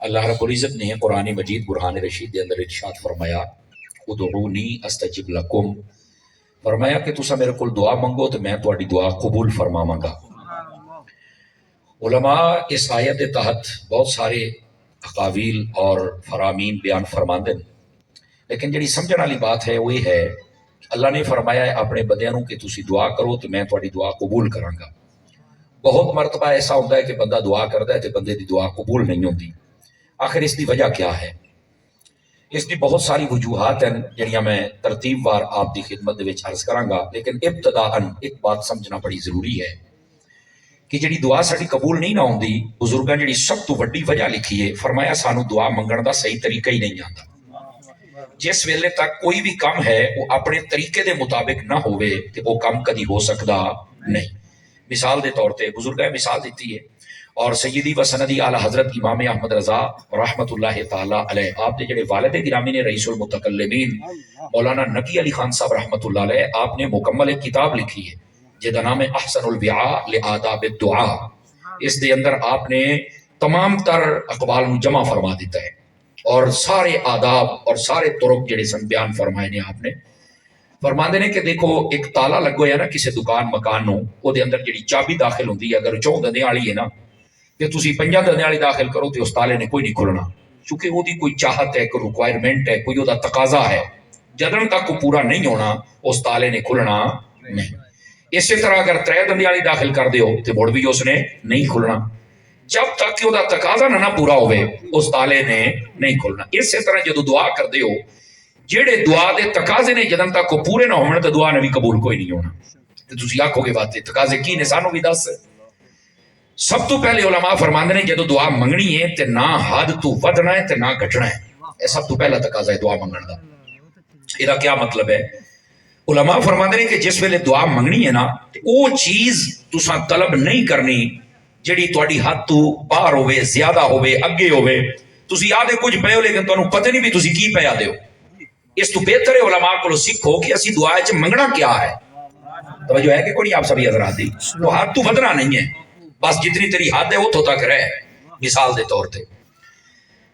اللہ رب العزت نے قرآن مجید برہان رشید کے اندر ارشاد فرمایا ادعونی استجب لکم، فرمایا کہ تسا میرے کو دعا منگو تو میں تہاڈی دعا قبول فرماواں گا۔ علماء اس آیت کے تحت بہت سارے اقاویل اور فرامین بیان فرماندے ہیں، لیکن جڑی سمجھن والی بات ہے وہ یہ ہے اللہ نے فرمایا ہے اپنے بندیاں نوں کہ تسی دعا کرو تو میں تہاڈی دعا قبول کراں گا۔ بہت مرتبہ ایسا ہوتا ہے کہ بندہ دعا کرتا ہے تو بندے دی دعا قبول نہیں ہوتی۔ آخر اس کی وجہ کیا ہے؟ اس کی بہت ساری وجوہات ہیں جڑیاں میں ترتیب وار آپ دی خدمت دے وچ عرض کراں گا، لیکن ابتداءً ایک بات سمجھنا بڑی ضروری ہے کہ جڑی دعا ساری قبول نہیں نہ ہوندی، بزرگاں جڑی سب تو وڈی وجہ لکھی ہے، فرمایا سانو دعا منگن دا صحیح طریقہ ہی نہیں آندا۔ جس ویلے تک کوئی بھی کام ہے وہ اپنے طریقے دے مطابق نہ ہوئے تو وہ کام کدی ہو سکدا نہیں۔ مثال دے طور تے بزرگاں مثال دیتی ہے، اور سیدی و سندی اعلی حضرت امام احمد رضا رحمت اللہ تعالی علیہ آپ نے جڑے والد گرامی نے رئیس المتکلمین مولانا نقی علی خان صاحب رحمت اللہ علیہ آپ نے مکمل ایک کتاب لکھی ہے جہدا نام ہے احسن الوعاء لآداب الدعاء۔ اس دے اندر آپ نے تمام تر اقوال کو جمع فرما دیتا ہے اور سارے آداب اور سارے طرق جڑے سن بیان فرمائے نے آپ نے۔ فرماندے نے کہ دیکھو ایک تالا لگو ہے نا کسی دکان مکان نو، او دے اندر جڑی چابی داخل ہوندی ہے اگر 4 دندے والی ہے نا کہ تسی 5 دندے والی داخل کرو تو اس تالے نے کوئی نہیں کھلنا، کیونکہ وہ دی کوئی چاہت ہے، کوئی ریکوائرمنٹ ہے، کوئی وہ تقاضا ہے، جدن تک وہ پورا نہیں ہونا اس تالے نے کھلنا نہیں۔ اسی طرح اگر 3 دندے والی داخل کر دیو تو مڑ بھی اس نے نہیں کھلنا، جب تک کہ وہ تقاضا نہ پورا ہوئے اس تالے نے نہیں کھلنا۔ اسی طرح جدو دعا کر دیو جیڑے دعا دے تقاضے نے جدن تک وہ پورے نہ ہونے تو دعا نے بھی قبول کوئی نہیں ہونا۔ تو تسی آکھو گے بات تقاضے کی نے سانو بھی دس۔ سب تو پہلے علماء فرماندے نے جدو دعا منگنی ہے تے نہ حد تو ودنا ہے تے نہ گھٹنا ہے، یہ سب تو پہلا تقاضا ہے دعا منگن دا۔ یہ کیا مطلب ہے؟ علماء فرماندے نے کہ جس ویلے دعا منگنی ہے نا وہ چیز تساں طلب نہیں کرنی جڑی تہاڈی حد تو باہر ہوے، زیادہ ہوے، اگے ہوے۔ تسی آدھے کچھ پے ہو لیکن تانوں پتہ نہیں بھی تسی کی پے آدے ہو۔ اس تو بہتر ہے علماء کو سیکھو کہ اسی دعا وچ منگنا کیا ہے۔ توجہ ہے کہ کوئی آپ سبھی حضرات دی تو حد تو ودنا نہیں ہے، بس جتنی تیری حد ہے اتھوں تک رہ۔ مثال دے طور تے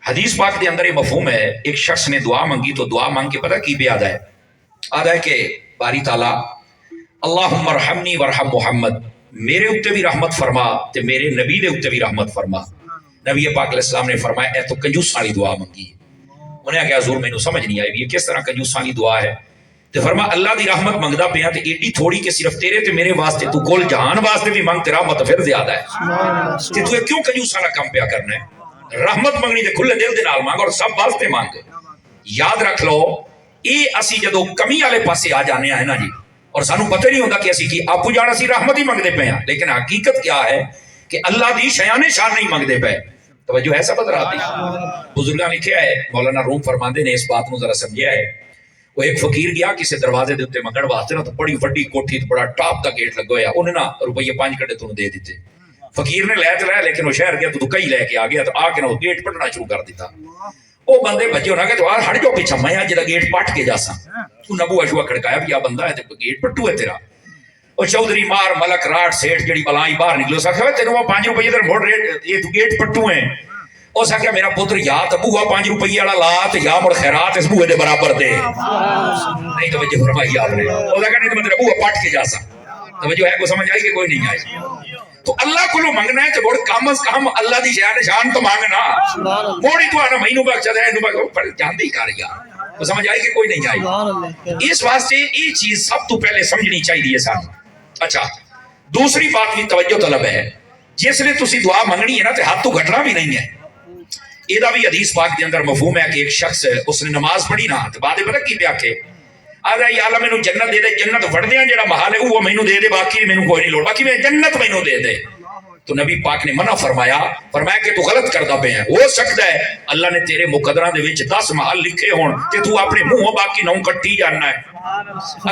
حدیث پاک دے اندر یہ مفہوم ہے، ایک شخص نے دعا منگی تو دعا مانگ کے پتہ کی بھی آدھا ہے؟ آدھا ہے کہ باری تعالیٰ اللہم ارحمنی ورحم محمد، میرے اوتے بھی رحمت فرما تے میرے نبی دے اوتے بھی رحمت فرما۔ نبی پاک علیہ السلام نے فرمایا اے تو کنجوساں والی دعا منگی ہے۔ انہیں کہا حضور مینوں سمجھ نہیں آئی بھی یہ کس طرح کنجوساں والی دعا ہے؟ تے فرمایا اللہ دی رحمت منگدا پیا تے ایڈی تھوڑی کہ صرف تیرے تے میرے واسطے، تو کل جہان واسطے بھی منگ تے رحمت پھر زیادہ ہے۔ تے تو کیوں کنجوساں والا کام پیا کرنا ہے؟ رحمت منگنی تے کھلے دل دے نال مانگ اور سب واسطے مانگ۔ یاد رکھ لو یہ اسی جدو کمی والے پاسے آ جانے ہیں نا جی، اور سانو پتہ نہیں ہوتا کہ اسی کی آپ جان اسی رحمت ہی منگتے پے ہیں، لیکن حقیقت کیا ہے کہ اللہ دی شیانے شان نہیں منگتے پے۔ توجہ ہے سب حضرات دی؟ بزرگاں لکھیا ہے، مولانا روم فرماندے نے اس بات کو ذرا سمجھیا ہے۔ وہ ایک فقیر گیا کسی دروازے دے اوتے منگن واسطے نا، تو بڑی وڈی کوٹھی تے بڑا ٹاپ دا گیٹ لگا ہویا، انہیں نا روپیے 5 کڑے تو دے دیتے۔ فقیر نے لے چلایا لیکن وہ شہر گیا تو کئی لے کے آ گیا، تو آ کے نا وہ گیٹ پٹنا شروع کر دیتا۔ وہ بندے بچے ہونا کہ تو ہٹ جاؤ پیچھا، میں جا گیٹ پٹ کے جاسا۔ تو نبو اشوا کھڑکایا بھی آ بندہ ہے تے گیٹ پٹو ہے تیرا۔ اور چودھری مار ملک راٹ سیٹھ جڑی بلائی باہر نکلو سا کہ تینوں 5 روپے تے موڑ ریٹ یہ تو گیٹ پٹو ہیں۔ اس آخیا میرا پتر یا تو بوہا 5 روپے والا لا تے یا مڑ خیرات اس بوہے دے برابر دے۔ نہیں توجہ فرمائی آپ نے، اس آخیا نہیں تو میں تیرا بوہا پٹ کے جاسا۔ توجہ ہے کوئی سمجھ آئی کہ کوئی نہیں آئی؟ تو اللہ کو منگنا ہے تو بڑھ کم از کم اللہ دی شان شان تو مانگنا۔ موڑی تو آنا مینوں بخش دے اینوں بخش جاندی کر یار، تو سمجھ آئی کہ کوئی نہیں آئی؟ اس واسطے یہ چیز سب تو پہلے سمجھنی چاہیے سانو۔ اچھا دوسری بات بھی توجہ طلب ہے، جس نے تسی دعا منگنی ہے نا تے ہاتھ تو گھٹنا بھی نہیں ہے۔ یہ بھی حدیث پاک کے اندر مفہوم ہے کہ ایک شخص اس نے نماز پڑھی نا تو بعد پتہ کی پیا کہ آدھا یا اللہ مینوں جنت دے دے، جنت وڑدیاں جڑا محل ہے وہ مینوں دے دے، باقی مینوں کوئی نہیں لوڑ، باقی میں جنت مینوں دے دے۔ تو نبی پاک نے منع فرمایا کہ تو غلط کردا پیا ہے، ہو سکتا ہے اللہ نے تیرے مقدراں دے وچ 10 محل لکھے ہون تے تو اپنے منہوں باقی 9 کٹی جانا ہے۔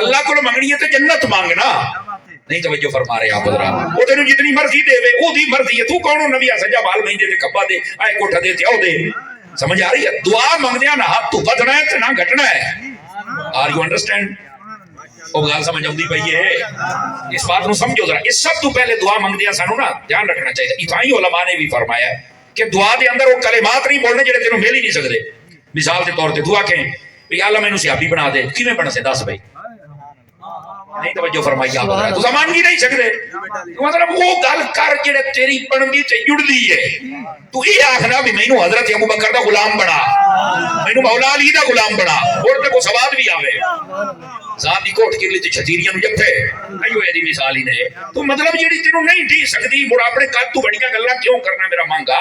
اللہ کو منگنی ہے تے جنت مانگنا۔ نہیں توجہ فرما رہے آپ حضرات، وہ تینوں جتنی مرضی دے وے وہ دی مرضی ہے، تو کون ہو نبی سجا بال نہیں دے تے کھبا دے اے کوٹھا دے تے او دے۔ سمجھ آ رہی ہے؟ دعا منگدیاں نہ ہاتھ تو ودنا ہے تے نہ گھٹنا ہے۔ Are you understand? وہ گل سمجھ آتی پئی ہے؟ اس بات کو سمجھو ذرا۔ اس سب تو پہلے دعا منگدیاں سانو نا دھیان رکھنا چاہیے۔ اتنا ہی علماء نے بھی فرمایا کہ دعا دے اندر وہ کلمات نہیں بولنے جڑے تینوں مل ہی نہیں سکتے. مثال کے طور پہ دعا کہیں بھی اللہ مینوں سیابی بنا دے، کیویں بن سے دس بھائی؟ نہیں توجہ فرمائی آپ حضرات، تساں مان ہی نہیں سکتے. مطلب وہ گل کر جڑے تیری بندی تے جڑدی ہے. تو یہ آخنا بھی مینوں حضرت ابو بکر دا غلام بنا، مینوں مولا علی دا غلام بنا، اور تے کو سواد بھی آوے. ذات دی کوٹ کر لی تے چھتیریاں نوں جپے، ایو دی مثال ہی نے. تو مطلب جڑی تینوں نہیں ڈھی سکدی، مڑ اپنے قد تو بڑیاں گلاں کیوں کرنا میرا مانگا؟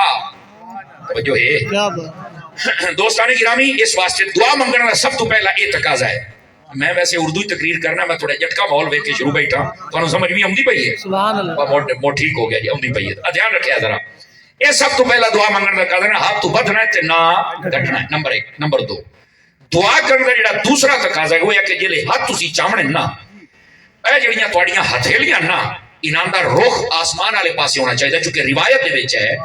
توجہ ہے دوستان گرامی. اس واسطے دعا منگنے کا سب تو پہلا یہ تقاضا ہے. میں ویسے اردو ہی تقریر کرنا، میں تھوڑا جٹکا ماحول ویکھ کے شروع بیٹھا، تانوں سمجھ بھی آندی پئی ہے؟ سبحان اللہ. مو ٹھیک ہو گیا جی، آندی پئی ہے. دھیان رکھیا ذرا. یہ سب تو پہلا دعا منگنے کا تقاضا ہے، ہاتھ تو بدھنا ہے تے نہ گھٹنا ہے. نمبر 1. نمبر 2 دعا کرنے کا جڑا دوسرا تقاضا ہے وہ ہے کہ جلے ہاتھ تسی چاہنے نا، اے جڑیاں تواڈیاں ہتھیلیاں نا، انہاں دا رخ آسمان والے پاسے ہونا چاہیے. چونکہ روایت دے وچ ہے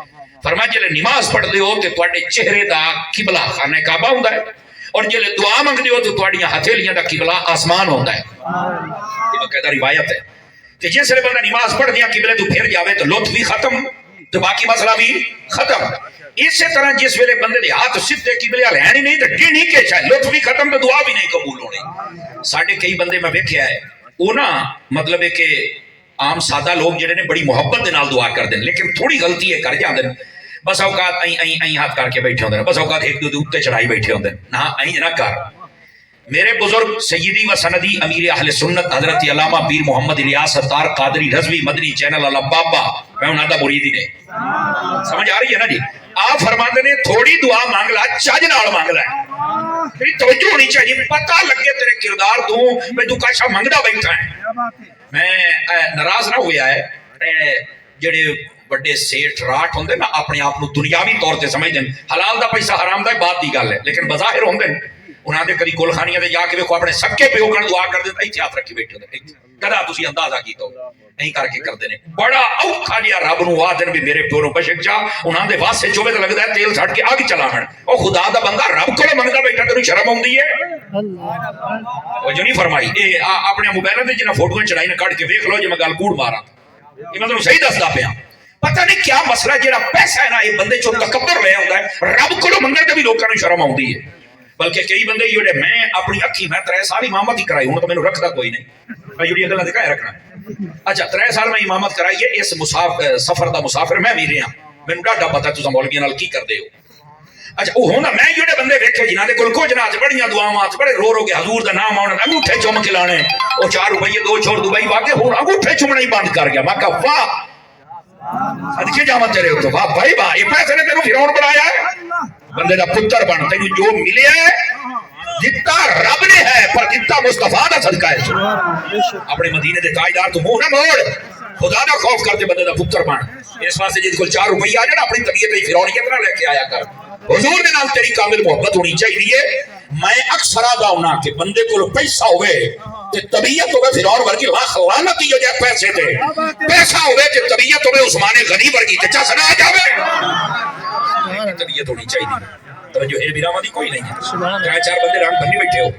فرمایا جلے نماز پڑھدے ہو تے تواڈے چہرے دا قبلہ خانہ کعبہ ہوندا ہے، اور جلے دعا منگدے ہو تو تواڈیاں ہتھیلیاں دا قبلہ آسمان ہوندا ہے. یہ باقاعدہ روایت ہے. تے جس ویلے بندہ نماز پڑھ دیا قبلے تو پھر جاوے تو لطف بھی ختم تو باقی مسئلہ بھی ختم. اسی طرح جس ویلے بندے دے ہاتھ سیدھے قبلے والے ہیں نہیں تے ٹھنی کے چاہے لطف بھی ختم تو دعا بھی نہیں قبول ہونی. ساڈے کئی بندے میں ویکھیا ہے وہ نا مطلب ہے کہ عام سادہ لوگ جڑے نے بڑی محبت دے نال دعا کردے ہیں، لیکن تھوڑی غلطی ہے کر جاندے ہیں. بس اوقات این ہاتھ کر کے بیٹھے ہوندے ہیں، بس اوقات ایک دوسرے اوتے چڑھائی بیٹھے ہوندے ہیں. نہ این نہ کر. میرے بزرگ سیدی و سندی امیر اہل سنت حضرت علامہ پیر محمد الیاس ستار قادری رضوی مدنی چینل والا بابا، میں انہاں دا مرید ہی نے. سمجھ آ رہی ہے نا جی؟ آپ فرماندے نے تھوڑی دعا مانگ لا، چج نال مانگ لا. تیری توجہ ہونی چاہیے، پتہ لگے تیرے کردار تو میں تو کاشا منگدا بیٹھا ہے. میں ناراض نہ ہویا ہے جڑے بڑے سیٹھ راٹ ہوندے نا اپنے آپ دنیاوی طور تے سمجھدے ہیں، حلال دا پیسہ حرام دا بات دی گل ہے، لیکن بظاہر ہوندے ہیں انہاں دے کدی کل خانیاں تے جا کے ویکھو اپنے سکے پیو کن دعا کر دے ایتھے ہاتھ رکھی بیٹھے ہوندے. کدا تسی اندازہ کیتا نہیں کر کے کردے نے بڑا اوکھا جیا رب نو آدن بھی میرے پیو نو بشک جا. انہاں دے واسطے چوبے تے لگدا ہے تیل چھٹ کے اگ چلاون. او خدا دا بندہ رب کول منگدا بیٹھا تینوں شرم اوندی ہے؟ او جو نہیں فرمائی اے اپنے موبائل تے جنہاں فوٹویں چڑھائی نے کڈ کے ویکھ لو جے میں گل کوڑ ماراں. یہ مطلب صحیح دسدا پیا. پتہ نہیں کیا مسئلہ جڑا پیسہ ہے نا یہ بندے چوں تکبر لے آوندا ہے، رب کول منگن تے بھی لوکاں نوں شرم اوندی ہے. بلکہ کئی بندے جڑے میں اپنی اکھی میں 3 سال امامت ہی کرائی ہوں تو مینوں رکھدا کوئی نہیں. میں جڑی گلاں دکھائے رکھنا. اچھا 3 سال میں امامت کرائی ہے، اس سفر دا مسافر میں بھی رہا، مینوں ڈاڈا پتہ تساں مولویاں نال کی کردے ہو. اچھا وہ ہوندا میں جڑے بندے ویکھے جنہاں دے کول کچھ نہ بڑیاں دعاواں بڑے رو رو کے حضور دا نام آونا انگوٹھے چوم کے لانے، او 4 روپے 2 چھوڑ دبئی واقع ہن انگوٹھے چومنا ہی بند کر گیا. میں کہا واہ صدقے جاواں تیرے اوتے، واہ بھائی واہ، یہ پیسے نے تینوں فرعون بنایا ہے. بندے دا پتر بن، تینوں جو ملیا ہے جتا رب نے ہے پر جتا مصطفیٰ دا صدقہ ہے. اپنے مدینے دے تاجدار تو منہ نہ موڑ، خدا دا خوف کرتے بندے دا پتر بن. اس واسطے جس کول 4 روپے آ جانا اپنی طبیعت دی فرعونیت نہ لے کے آیا کر. حضور دے نال تیری کامل محبت ہونی چاہیے. میں اکثر آدا ہونا کہ بندے کول پیسہ ہوئے تے طبیعت ہوئے فرعون ورگی لاکھ لعنت ہی ہو جائے پیسے تے، پیسہ ہوئے تے طبیعت ہوئے عثمان غنی ورگی تے چس نہ آ جاوے. طبیعت ہونی چاہیے. توجہ ہے بیراواں دی کوئی نہیں ہے. 3-4 بندے رنگ بنی بیٹھے ہو.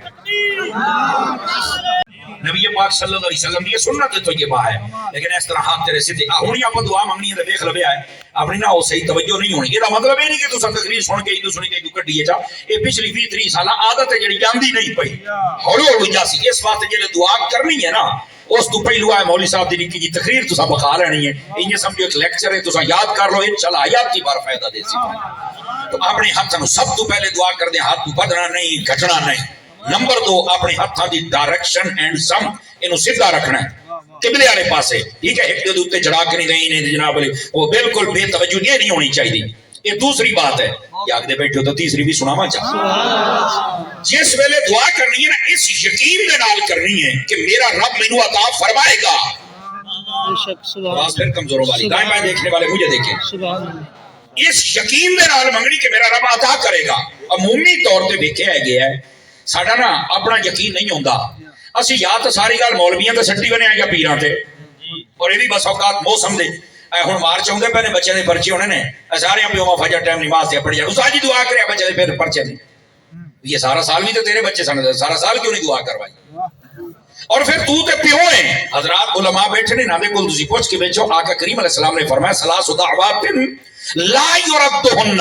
نبی پاک صلی اللہ علیہ وسلم کی سنت تو یہ ہے، لیکن اس طرح ہاتھ تیرے سیدھے ہونی آپ دعا منگنی ہے دیکھ لو ہے اپنی نہ ہو صحیح توجہ نہیں ہونی. یہ مطلب یہ نہیں کہ تساں تقریر سن کے سنی گئی تو کڈیے جا. یہ پچھلی 20-30 سال عادت ہے جڑی جاندی نہیں پئی، ہولو ہولو جاسی. اس واسطے جے دعا کرنی ہے نا اس تو پہلو ہے مولوی صاحب دی نکی جی تقریر تساں بخا لینی ہے. انج سمجھو ایک لیکچر ہے، تساں یاد کر لو انشاءاللہ آیات کی بار فائدہ دے سی. تو اپنے ہاتھ نو سب تو پہلے دعا کر دے، ہاتھ تو بدنا نہیں گھٹنا نہیں. نمبر 2 اپنے ہاتھاں دی ڈائریکشن اینڈ سم اینو سیدھا رکھنا ہے قبلے والے پاسے. ٹھیک ہے، ایک دے اوتے چڑھا کے نہیں جناب وہ بالکل بے توجہ نہیں ہونی چاہیے. یہ دوسری بات ہے. یاد دے بیٹھے ہو تو تیسری بھی سناواں چاہیے. جس ویلے دعا کرنی ہے نا اس یقین دے نال کرنی ہے کہ میرا رب مینوں عطا فرمائے گا. آواز پھر کمزوروں والی دائیں بائیں دیکھنے والے مجھے دیکھیں. اس یقین دے نال منگنی کہ میرا رب عطا کرے گا. عمومی طور تے ویکھیا گیا ہے ساڈا نا اپنا یقین نہیں ہوندا. اسی یا تو ساری گل مولویاں تے سٹی بنے یا پیراں تے، اور یہ بھی بس اوقات موسم دے ہن مارچ آؤندے پے نے بچے دے پرچے ہونے نے سارے پیو فجر ٹائم نماز تے پڑھ جا استاد جی دعا کرے بچے دے پھر پرچے دے. یہ سارا سال بھی تو تیرے بچے سن، سارا سال کیوں نہیں دعا کروائی؟ اور پھر تو تے پیو ہے. حضرات علماء بیٹھے نے نہ دے کول تسی پوچھ کے بیچو. آقا کریم علیہ السلام نے فرمایا ثلاث دعوات لا یردہن،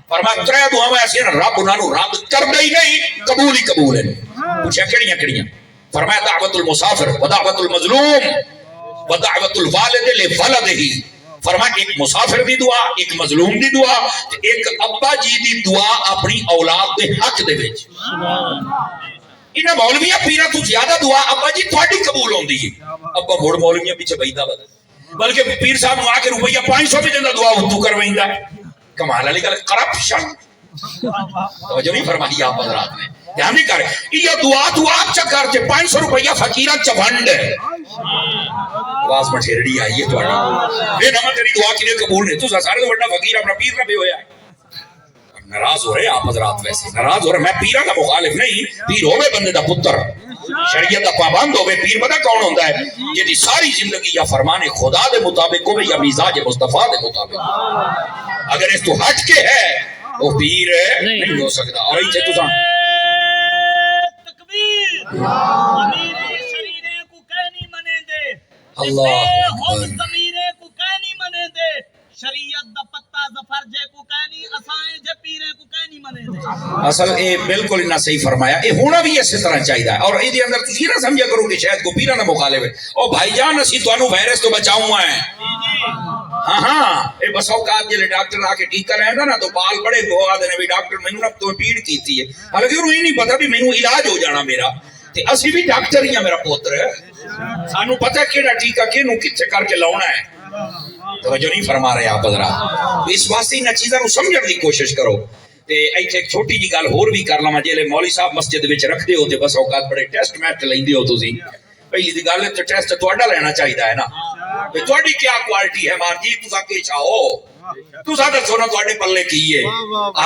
فرمایا ترے دعاواں ایسی ہیں رب انہاں نو رد کردا ہی نہیں، قبول ہی قبول ہے۔ پوچھا کیڑیاں کیڑیاں؟ فرمایا دعوت المسافر ودعوت المظلوم ودعوت الوالد لولدہ، فرمایا ایک مسافر دی دعا، ایک مظلوم دی دعا، ایک ابا جی دی دعا اپنی اولاد دے حق دے وچ۔ انہاں مولویاں پیراں تو زیادہ دعا ابا جی تہاڈی قبول ہوندی ہے۔ ابا مڑ مولویاں پیچھے بیٹھا وا، بلکہ پیر صاحب نو آ کے روپیہ 500 بھی دیندا دعا تو کرویندا ہے۔ کمال والی گل، کرپشن توجہ نہیں فرمائی آپ حضرات نے، دھیان نہیں کر یہ دعا تو آپ چکر چ 500 روپیہ فقیراں چ ونڈ ہے۔ آواز مٹھیرڑی آئی ہے تھوڑی بے نمک تیری دعا کنے قبول نہیں، تو سارے تو بڑا فقیر اپنا پیر نہ بھی ہویا۔ ناراض ہو رہے ہیں آپ حضرات، ویسے ناراض ہو رہے، میں پیراں دا مخالف نہیں، پیر ہوے بندے دا پتر، شریعت دا پابند ہوے، پیر پتہ کون ہوندا ہے؟ جدی ساری زندگی یا فرمان خدا دے مطابق ہوے یا مزاج مصطفیٰ دے مطابق، اگر اس تو ہٹ کے ہے وہ پیر نہیں ہو سکتا۔ اور ایتھے تساں تکبیر امیر شریرے کو کہہ نہیں منے دے، اللہ خود ضمیرے کو کہہ نہیں منے دے، شریعت دا پتہ ظفر جے کو کہہ نہیں، اسائیں جے پیرے کو کہہ نہیں منے دے۔ اصل اے بالکل انہاں صحیح فرمایا، اے ہونا بھی اسی طرح چاہیے، اور اے دے اندر تسی نہ سمجھا کرو کہ شاید کو پیراں دا مخالف ہے۔ او بھائی جان اسی تانوں وائرس تو بچاؤں ہیں۔ ہاں ہاں، اے بس اوقات جلے ڈاکٹر آ کے ٹیکا رہندا نا تو بال بڑے دو آدھے نے بھی ڈاکٹر مینوں نہ تو پیڑ کیتی ہے، حالانکہ انہوں یہ نہیں پتا بھی مینوں علاج ہو جانا میرا، تے اسی بھی ڈاکٹر ہی ہیں میرا پوتر، سانوں پتہ کیڑا ٹیکا کینوں کتھے کر کے لاؤنا ہے۔ توجہ نہیں فرما رہے آپ حضرات، اس واسطے انہاں چیزاں نو سمجھن دی کوشش کرو۔ تے ایتھے ایک چھوٹی جی گل ہور بھی کر لواں، جیلے مولوی صاحب مسجد وچ رکھدے ہو تے بس اوقات بڑے ٹیسٹ میچ لیندے ہو تسی، پہلی دی گل تے ٹیسٹ تہاڈا لینا چاہیدا ہے نا، تے تہاڈی کیا کوالٹی ہے مار جی، تساں کی چاہو، تساں دسو نا تہاڈے پلے کی ہے۔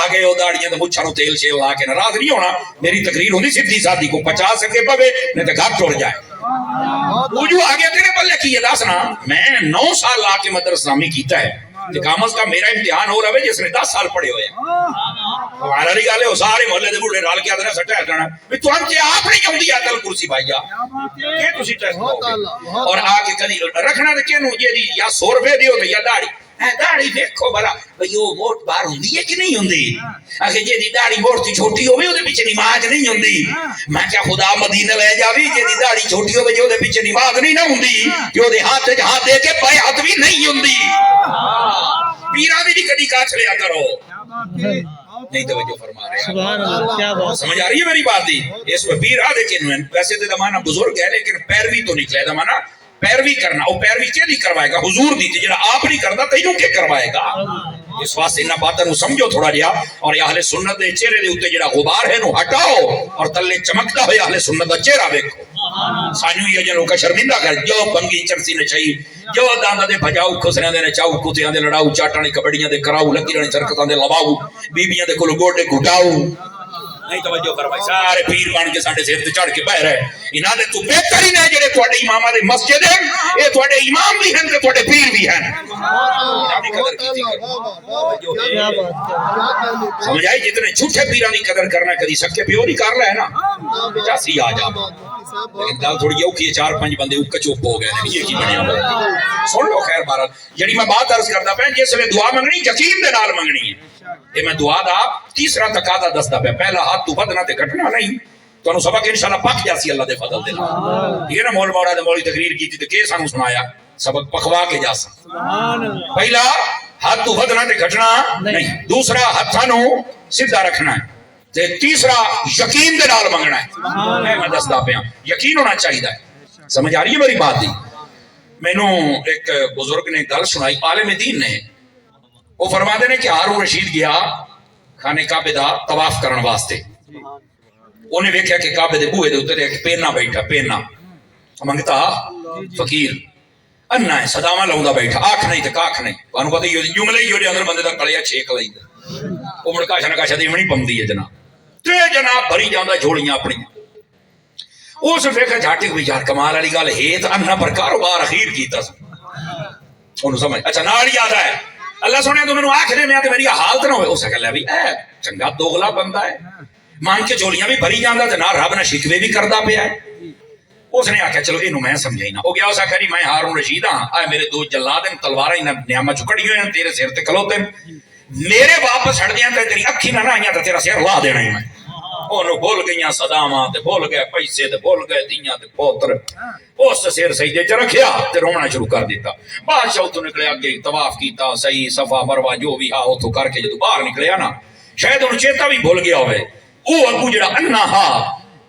آگے او داڑیاں تے مچھاں نو تیل شیل لا کے ناراض نہیں ہونا، میری تقریر ہوندی سیدھی سادھی، کو 50 سکے پوے نہیں تے گھر ٹر جائے۔ وہ جو آگے تیرے پلے کی ہے دس نا، میں 9 سال لا کے مدرسہ نامی کیتا ہے، کم از کم میرا امتحان ہو رہا ہے جس نے 10 سال پڑھے ہوئے ہیں۔ ہمارا نہیں گالے ہو سارے محلے دے بڑھے رال کے آدھے نے سٹا جانا بھی تو ہم کے آپ نہیں جاؤں دی آتل کرسی بھائیا کہ تسی ٹیسٹ ہو اور آ کے کدی رکھنا دے کینوں یہ دی یا 100 روپے دیو تے یا داڑھی داڑھی دیکھو بھلا بھئی وہ موٹ بار ہوندی ہے کہ نہیں ہوندی، آخر جے دی داڑھی موٹی چھوٹی ہوے اودے پیچھے نماز نہیں ہوندی، میں کیا خدا مدینہ لے جاوی جے دی داڑھی چھوٹی ہوے جو دے پیچھے نماز نہیں نہ ہوندی، جو دے ہاتھ وچ ہاتھ دے کے بیعت بھی نہیں ہوندی۔ پیراں دی کدی کاچ لیا کرو، نہیں توجہ فرما رہے ہیں، سمجھ آ رہی ہے میری بات دی؟ اس میں پیر آدھے کنویں ویسے تے زمانہ بزرگ ہے لیکن پیروی تو نکلے زمانہ پیروی کرنا، وہ پیروی کیا نہیں کروائے گا حضور دی، جڑا آپ نہیں کردا تینوں کے کروائے گا۔ اس واسطے انہاں باتاں نو سمجھو تھوڑا جہا، اور اہل سنت دے چہرے دے اوتے جڑا غبار ہے نو ہٹاؤ اور تلے چمکدا ہوئے اہل سنت دا چہرہ ویکھو۔ سانو یہ جنوں کا شرمندہ کر جو بنگی چرسی نے چاہیے، جو داندا دے بھجاؤ خسریاں دے نچاؤ، کتیاں دے لڑاؤ، چاٹاں دی کبڑیاں دے کراؤ، لکیراں دی سرکتاں دے لواؤ، بیبییاں دے کول گوڈے گھٹاؤ، نہیں توجہ فرمائی، سارے پیر بن کے ساڈے سر تے چڑھ کے بہ رہے، انہاں دے تو بہتر ہی نے جڑے تواڈے اماماں دے مسجد ہیں، اے تواڈے امام بھی ہیں تے تواڈے پیر بھی ہیں۔ سمجھ آئی؟ جتنے جھوٹے پیراں دی قدر کرنا کدی سکے پیو نہیں کر رہا ہے نا، جاسی آ جا، لیکن گل تھوڑی اوکھی ہے، 4-5 بندے اوکے چپ ہو گئے نے، یہ کی بنیا ہوا سن لو۔ خیر بہرحال جڑی میں بات عرض کردا پیا، جس ویلے دعا منگنی یقین دے نال منگنی ہے، تے میں دعا دا تیسرا تقاضا دسدا پیا، پہلا ہاتھ تو بدنا تے کٹنا نہیں، تانوں سبق انشاءاللہ پک جاسی اللہ دے فضل دے نال، ٹھیک ہے نا؟ مول مولا دے مولی تقریر کیتی تے کہ سانوں سنایا، سبق پکوا کے جاسا۔ پہلا ہاتھ تو بدنا تے کٹنا نہیں، دوسرا ہاتھاں نو سیدھا رکھنا ہے، تے تیسرا یقین دے نال منگنا ہے۔ میں دسدا پیا یقین ہونا چاہیے، سمجھ آ رہی ہے میری بات دی؟ مینوں ایک بزرگ نے گل سنائی، عالم دین نے، وہ فرماتے ہیں کہ ہارون رشید گیا خانہ کعبے دا طواف کرن واسطے، انہیں ویکھیا کہ کعبے دے بوئے دے اوتے ایک پینا بیٹھا، پینا منگتا فقیر انا ہے، صداواں لاوندا بیٹھا، آکھ نہیں تے کاکھ نہیں، تانوں پتہ ہی جملے ہی ہوندے اندر بندے دا کڑیا چھیک لیندا، او مڑ کاشا نہ کاشا دیونی پوندی ہے جناب، تے جناب بھری جاندا جھولیاں اپنی، اس ویکھا جھاٹی کوئی یار کمال والی گل ہے تے انا پر کاروبار اخیر کیتا سی، اونوں سمجھ اچھا نال یاد ہے اللہ سونے تو مینوں آکھ دے میں تے میری حالت نہ ہوئے، اس کہا لے بھی اے چنگا دوغلا بندہ ہے، مان کے جھولیاں بھی بھری جاندا تے نہ رب نہ شکوے بھی کردا پیا ہے، اس نے آخیا چلو یہ میں سمجھائی نہ. وہ گیا اس آخیا میں ہارون رشید ہاں, آئے میرے دو جلاد ہیں, تلوار نیامہ چکڑی ہوئے ہیں, تیرے سر تے کھلوتے ہیں, میرے واپس ہٹ دیا تے تیری اکھی نہ آئیاں تے تیرا سر لا دینا ہی میں. انہوں بھول گئیاں صداماں تے بھول گئے پیسے تے بھول گئے دیاں تے پوتر. اس سر سجدے چ رکھیا تے رونا شروع کر دیتا. بادشاہ اتوں نکلے اگے طواف کیتا صحیح صفا مروہ جو بھی ہا اتوں کر کے جدوں باہر نکلیا نا شاید انہوں چیتا بھی بھول گیا ہوئے. وہ اگو جڑا انا ہا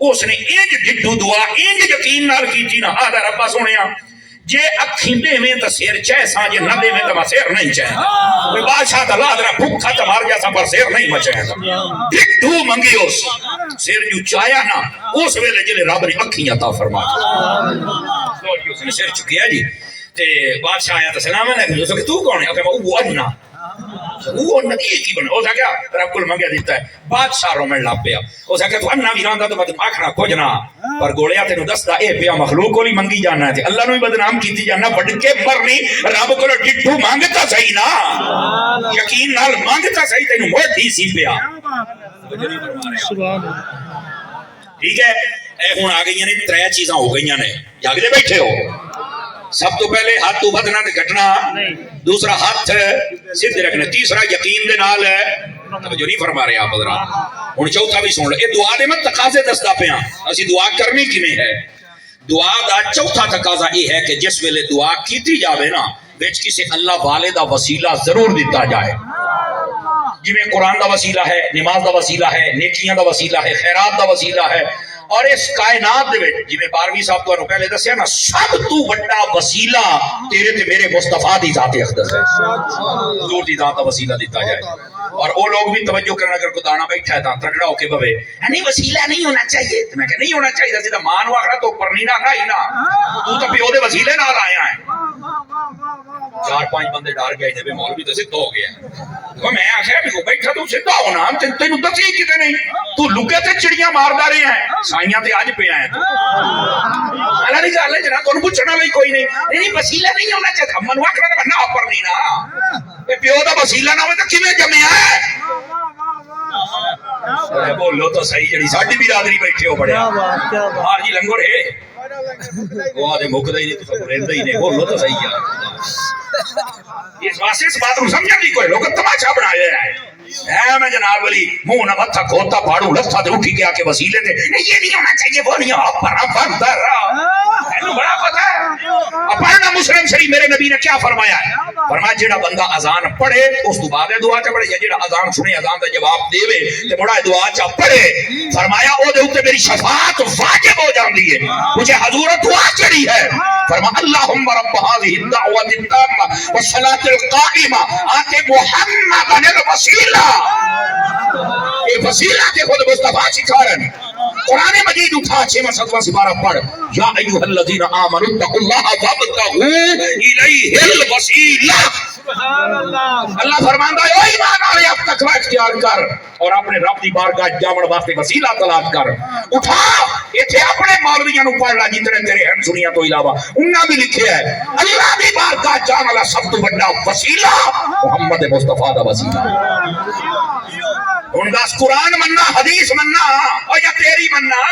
اس نے انج ڈڈو دعا انج یقین نال کیتی نا آدھا ربا سونیا جے اکھیں دے میں تا سیر چاہے ساں جے نہ دے میں تا سیر نہیں چاہے کوئی بادشاہ تا لادرہ بھوکھا تا مار جا سا پر سیر نہیں مچاہے ڈڈو منگی اس سیر جو چاہیا نا اس ویلے جلے رب نے اکھیں عطا فرما اس نے سیر چکیا جی تے بادشاہ آیا تا سلام علیکم اس کہ تو کون ہے وہ انا وہ ندی کی بنا. اس کیا رب کل منگیا دیتا ہے. بادشاہ رومن لا پیا. اس کیا تو انا بھی راندا تو میں آکھنا کچھ نہ پر گولیا تینوں دسدا اے پیا مخلوق کو نہیں منگی جانا ہے اللہ نو ہی بدنام کیتی جانا بڑھ کے مرنی رب کو ڈٹھو مانگتا صحیح نا یقین نال مانگتا صحیح تینوں موٹی سی پیا. ٹھیک ہے اے ہن آ گئیاں نے ترے چیزاں ہو گئیاں نے جاگدے بیٹھے ہو. سب تو پہلے ہاتھ تو بدنا تے گھٹنا, دوسرا ہاتھ سدھ رکھنا, تیسرا یقین دے نال جو نہیں فرما رہے آپ حضرات. ہن چوتھا بھی سن لو. اے دعا دے میں تقاضے دسدا پیاں اسی دعا کرنی کیویں ہے. دعا دا چوتھا تقاضا یہ ہے کہ جس ویلے دعا کیتی جاوے نا وچ کسے اللہ والے دا وسیلہ ضرور دیتا جائے. جویں قرآن دا وسیلہ ہے, نماز دا وسیلہ ہے, نیکیاں دا وسیلہ ہے, خیرات دا وسیلہ ہے. اور اس کائنات دے وچ جویں 12ویں صاحب تو پہلے دسیا نا سب تو بڑا وسیلہ تیرے تے میرے مصطفیٰ دی ذات اقدس ہے. حضور دی ذات دا وسیلہ دیتا جائے. اور وہ لوگ بھی توجہ کرنا اگر کوئی دانا بیٹھا ہے تا تگڑا ہو کے بوے نہیں وسیلہ نہیں ہونا چاہیے تو میں کہ نہیں ہونا چاہیے سیدھا مان واخرا تو پر نہیں نہ ہی نا تو پیو دے وسیلے نال آیا ہے. 4-5 بندے ڈر گئے جب مولوی تو سدھا ہو گیا. میں آخیا بھی بیٹھا تو سدھا ہونا تینوں دسی کتے نہیں تو لکے تے چڑیاں ماردا رہے ہیں سائیاں تے اج پیا ہے. اللہ دی گل ہے جنا تانوں پوچھنا لئی کوئی نہیں وسیلہ نہیں ہونا چاہیے. من واخرا تے نہ پر نہیں نا اے پیو دا وسیلہ نہ ہوے تے کیویں جمیا ہے. بولو تو صحیح جڑی ساڈی برادری بیٹھے ہو بڑیا ہاں جی لنگڑ ہے وہ آدھے مکدہ ہی نہیں تو رہندہ ہی نہیں. بولو تو صحیح ہے. اس واسطے اس بات کو سمجھا نہیں کوئی لوگ تماشا بنایا ہے. میں جناب علی منہ نہ متھا کھوتا پھاڑوں لتھا تے اٹھی کے آ کے وسیلے تے یہ نہیں ہونا چاہیے وہ نہیں ہو پر بڑا پتہ ہے. پڑھنا مسلم شریف میرے نبی نے کیا فرمایا ہے. فرمایا جڑا بندہ اذان پڑھے اس تو بعد دعا چ پڑھے یا جڑا اذان سنے اذان دا جواب دے تے بڑا دعا چ پڑھے فرمایا او دے اوتے میری شفاعت واجب ہو جاندی ہے. مجھے حضور دعا چڑھی ہے. فرمایا اللهم رب هذه الدعوة التامة والصلاة القائمة آت محمد الوسیلہ. یہ وسیلہ کے خود مصطفیٰ سکھارن. قرآن مجید اٹھا 6واں 7واں سپارہ پڑھ یا ایھا الذین آمنوا اتقوا اللہ وابتغوا الیہ الوسیلہ. اللہ فرماندا ہے او ایمان والے اب تقوی اختیار کر اور اپنے رب دی بارگاہ جاون واسطے وسیلہ تلاش کر. اٹھا ایتھے اپنے مولویاں نو پڑھ لا جتنے تیرے ہیں سنیاں تو علاوہ انہاں بھی لکھیا ہے اللہ دی بارگاہ جان والا سب تو بڑا وسیلہ محمد مصطفیٰ دا وسیلہ. ان دس قرآن مننا حدیث مننا اور یا تیری مننا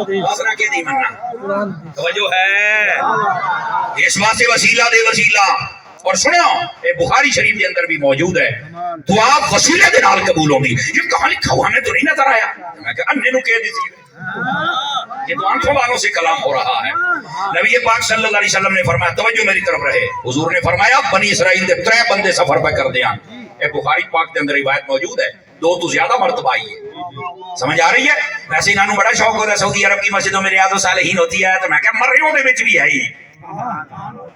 دوسرا کے نہیں مننا. توجہ ہے اس واسطے وسیلہ دے وسیلہ. اور سنو اے بخاری شریف کے اندر بھی موجود ہے دعا وسیلے دے نال قبول ہوگی. یہ کہاں لکھا ہوا ہمیں تو نہیں نظر آیا. میں کہ انے نو کہہ دیسی یہ تو آنکھوں والوں سے کلام ہو رہا ہے. نبی پاک صلی اللہ علیہ وسلم نے فرمایا توجہ میری طرف رہے. حضور نے فرمایا بنی اسرائیل دے 3 بندے سفر پہ کر دیاں. اے بخاری پاک کے اندر روایت موجود ہے 2 تو زیادہ مرتبہ آئی ہے. سمجھ آ رہی ہے. ویسے انہوں بڑا شوق ہوتا ہے سعودی عرب کی مسجدوں میں ریاض الصالحین ہوتی ہے تو میں کہا مرریوں دے وچ بھی ہے ہی.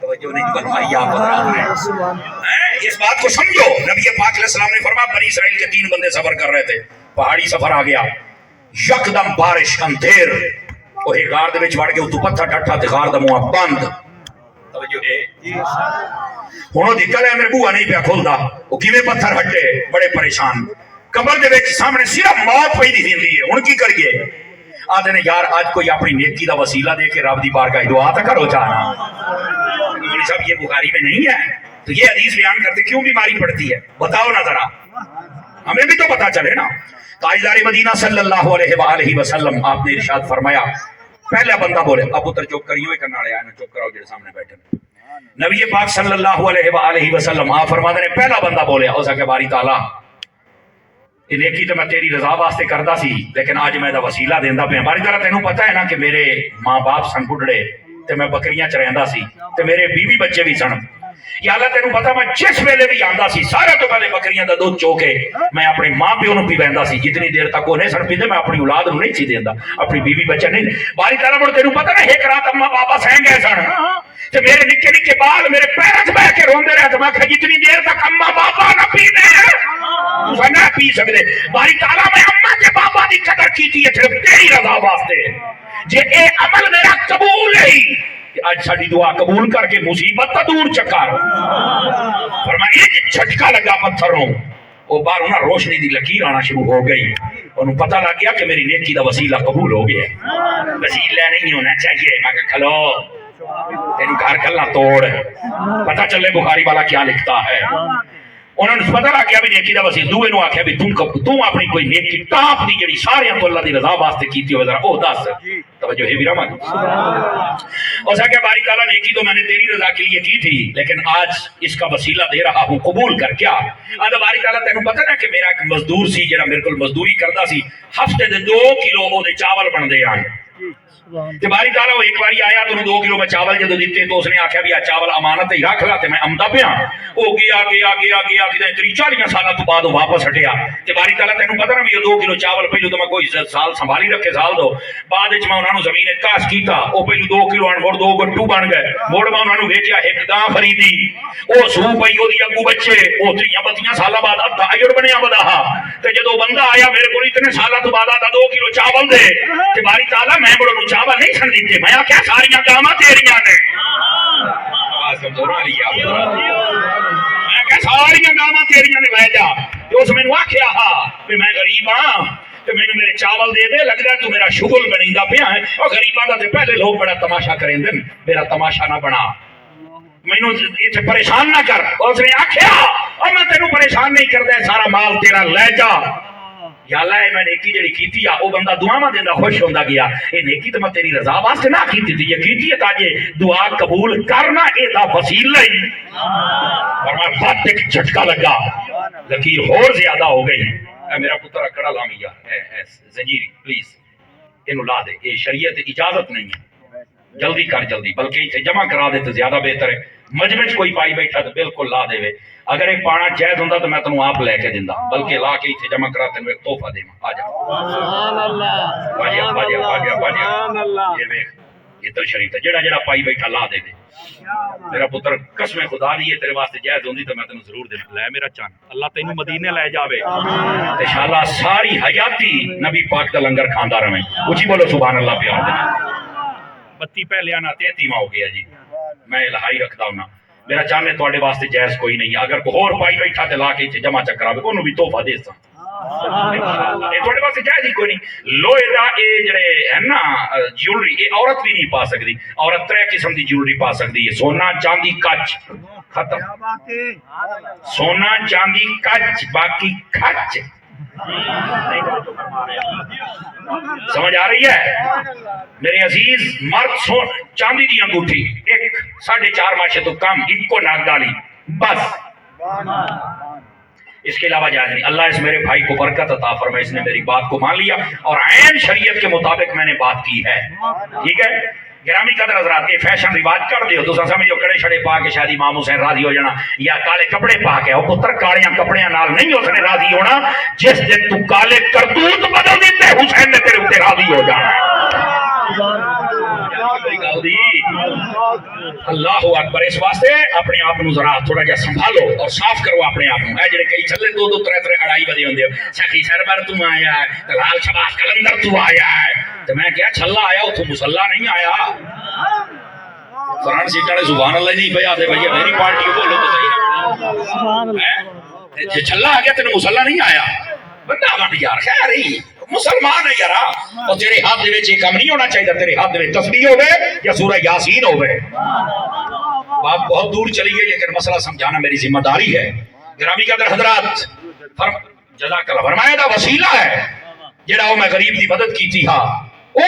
توجہ نہیں فرمائی آپ حضرات. اس بات کو سمجھو. نبی پاک علیہ السلام نے فرمایا بنی اسرائیل کے 3 بندے سفر کر رہے تھے. پہاڑی سفر آ گیا یکدم بارش اندھیر وہ غار دے وچ وڑ کے تو پتھر ڈٹھا تے غار دا منہ بند. توجہ ہے ہن نکل ہے میرے بوہا نہیں پیا کھلدا. وہ کیویں پتھر ہٹے بڑے پریشان. قبر دے وچ سامنے صرف موت پئی دی ہوندی ہے. ہن کی کریے آدھے نے یار آج کوئی اپنی نیکی دا وسیلہ دے کے رب دی بارگاہ دعا تا کرو چاہنا. صاحب یہ بخاری میں نہیں ہے تو یہ حدیث بیان کرتے کیوں بیماری پڑتی ہے بتاؤ نا ذرا ہمیں بھی تو پتا چلے نا. تاجدار مدینہ صلی اللہ علیہ وآلہ وسلم آپ نے ارشاد فرمایا پہلا بندہ بولے اب پتر چپ کریو ایک نالے آئے چپ کراؤ جڑے سامنے بیٹھے نبی پاک صلی اللہ علیہ وآلہ وسلم آپ فرماتے ہیں پہلا بندہ بولے ہو سکے باری تعالیٰ یہ نیکی تو میں تیری رضا واسطے کردا سی لیکن آج میں دا وسیلہ دیندا پیا باری تعالیٰ تینوں پتہ ہے نا کہ میرے ماں باپ سن بڈھڑے تے میں بکریاں چریندا سی تے میرے بیوی بچے بھی سن یا اللہ تینوں پتہ میں جس ویلے بھی آندا سی سارے تو پہلے بکریاں دا دودھ چو کے میں اپنے ماں پیو نوں پیویندا سی جتنی دیر تک وہ نہیں سن پیندے میں اپنی اولاد نوں نہیں سی دیندا اپنی بیوی بچے نہیں باری تعالیٰ مڑ تینوں پتہ نا ایک رات اماں بابا سہ گئے سن تے میرے نکے نکے بال میرے پیراں وچ بیٹھ کے روندے رہے تے میں کہ جتنی دیر تک اماں بابا نہ پینے تساں نہ پی سکدے باری تعالیٰ میں اماں تے بابا دی قدر کیتی ہے صرف تیری رضا واسطے جے اے عمل میرا قبول نہیں آج ساڑی دعا قبول کر کے مصیبت تا دور چکار فرمایا ایک جھٹکا لگا پتھروں وہ بار انہاں روشنی دی لکیر آنا شروع ہو گئی انہوں پتہ لگ گیا کہ میری نیکی دا وسیلہ قبول ہو گیا وسیلہ نہیں ہونا چاہیے میں کہ کھلو تینوں گھر کھلنا توڑ پتہ چلے بخاری والا کیا لکھتا ہے انہوں نے پتہ لگ گیا بھی نیکی دا وسیلہ دوے نو آکھیا بھی تم اپنی کوئی نیکی ٹاپ دی جڑی سارے تو اللہ دی رضا واسطے کیتی ہوئے ذرا او دس توجہ ہے بھی رحمت اور سا کہ باری تعالیٰ نیکی تو میں نے تیری رضا کے لیے کی تھی لیکن آج اس کا وسیلہ دے رہا ہوں قبول کر کیا آدھا باری تعالیٰ تینوں پتہ نا کہ میرا ایک مزدور سی جڑا میرے کو مزدوری کردا سی ہفتے دے 2 کلو او دے چاول بن دے آن تے باری تعالیٰ وہ ایک باری آیا تو 2 کلو میں چاول جدو دیتے تو اس نے آکھیا بھی آ چاول امانت ہی رکھ لا تے میں امدا پیا او گیا کہ 30-40 سالہ تو بعد واپس ہٹیا تے باری تعالیٰ تینوں پتہ نا بھی 2 کلو چاول پہلو تو میں کوئی سال سنبھالی رکھے سال دو بعد وچ میں انہاں نوں زمین کاش کیتا او پہلو 2 کلو ان مڑ 2 گٹو بن گئے مڑ میں انہاں نوں ویچیا ایک گاں خریدی او سو پئی او دی اگو بچے او 30 سالہ بعد ادھا ایڑ بنیا بدا تے جدوں بندہ آیا میرے کول اتنے سالہ تو بعد آتا 2 کلو چاول دے تے باری تعالیٰ میں بڑو چاول نہیں سن دیتے میں کیا ساریاں گاواں تیریاں نے آواز کمزور آ رہی ہے میں کیا ساریاں گاواں تیریاں نے لے جا تے اس مینوں آکھیا کہ میں غریب ہاں تے مینوں میرے چاول دے دے لگدا ہے تو میرا شغل بنیندا پیا ہے او غریباں دا تے پہلے لوگ بڑا تماشا کریندے میرا تماشا نہ بنا مینوں ایتھے پریشان نہ کر اس نے آکھیا او میں تینوں پریشان نہیں کردا سارا مال تیرا لے جا یا اللہ میں نیکی جڑی کیتی او بندہ دعاواں دیندا خوش ہوندا گیا اے نیکی تے میں تیری رضا واسطے نہ کیتی تھی یہ کیتی ہے تاکہ دعا قبول کرنا اے دا وسیلہ ہی اور میں بات ایک جھٹکا لگا لکیر اور زیادہ ہو گئی اے میرا پتر اکڑا لامی یار زنجیری پلیز اینو لا دے یہ شریعت اجازت نہیں ہے جلدی کر جلدی بلکہ اسے جمع کرا دے تو زیادہ بہتر ہے مجمع کوئی پائی بیٹھا تو بالکل لا دے اگر ایک پانا جائز ہوندا تو میں تنوں آپ لے کے دیندا بلکہ لا کے اسے جمع کرا تینوں ایک تحفہ دیواں آ جا سبحان اللہ سبحان اللہ یہ دیکھ یہ تو شریعت ہے جڑا جڑا پائی بیٹھا لا دے میرا پتر قسم خدا دی تیرے واسطے جائز ہوندی تو میں تینوں ضرور دینا لے میرا چان اللہ تینوں مدینے لے جاوے انشاءاللہ ساری حیاتی نبی پاک دا لنگر کھاندا رہے اونچی بولو سبحان اللہ پیار دے 32 پہلے آنا 33 ہو گیا جی میں الہائی رکھدا ہوں میرا چاہنے تواڈے واسطے جائز کوئی نہیں اگر کوئی اور پائی بیٹھا تے لا کے جمع چکراوے اونوں بھی تحفہ دے ساں یہ تواڈے واسطے جائز ہی کوئی نہیں لوہے دا اے جڑے ہے نا جیولری اے عورت بھی نہیں پا سکدی عورت 3 قسم دی جیولری پا سکدی ہے سونا چاندی کچ ختم سونا چاندی کچ باقی کھچ سمجھ آ رہی ہے میرے عزیز مرد چاندی دی انگوٹھی 4.5 ماشے تو کم ایکو ناک ڈالی بس اس کے علاوہ جائز نہیں اللہ اس میرے بھائی کو برکت عطا فرمائے اس نے میری بات کو مان لیا اور عین شریعت کے مطابق میں نے بات کی ہے ٹھیک ہے گرامی قدر حضرات یہ فیشن رواج کر دیو تو سمجھو کڑے شڑے پا کے شاید امام حسین راضی ہو جانا یا کالے کپڑے پا کے او پتر کالیاں کپڑیاں نال نہیں اس نے راضی ہونا جس دن تو کالے کرتوت بدل دیتے حسین نے تیرے اوپر راضی ہو جانا اللہ اکبر اس واسطے اپنے آپ کو ذرا تھوڑا جا سنبھالو اور صاف کرو اپنے آپ کو اے جڑے کئی چلے 2-3 اڑائی بجے ہوندے سخی سربر تو آیا ہے لال شباش کلندر تو آیا ہے تو میں کیا چھلا آیا اتھوں مصلا نہیں آیا قرآن سیٹاں نے سبحان اللہ نہیں پیا دے بھائی میری پارٹی بولو تو صحیح سبحان اللہ جے چھلا آ گیا تینوں مصلا نہیں آیا بندہ بن یار خیر ہی مسلمان ہے یار اور تیرے ہاتھ دے وچ یہ کام نہیں ہونا چاہیے تیرے ہاتھ دے وچ تسبیح ہوے یا سورہ یاسین ہوے بات بہت دور چلی گئی لیکن مسئلہ سمجھانا میری ذمہ داری ہے گرامی قدر حضرات جزاک اللہ فرمایا دا وسیلہ ہے جڑا میں غریب دی مدد کی تھی ہاں وہ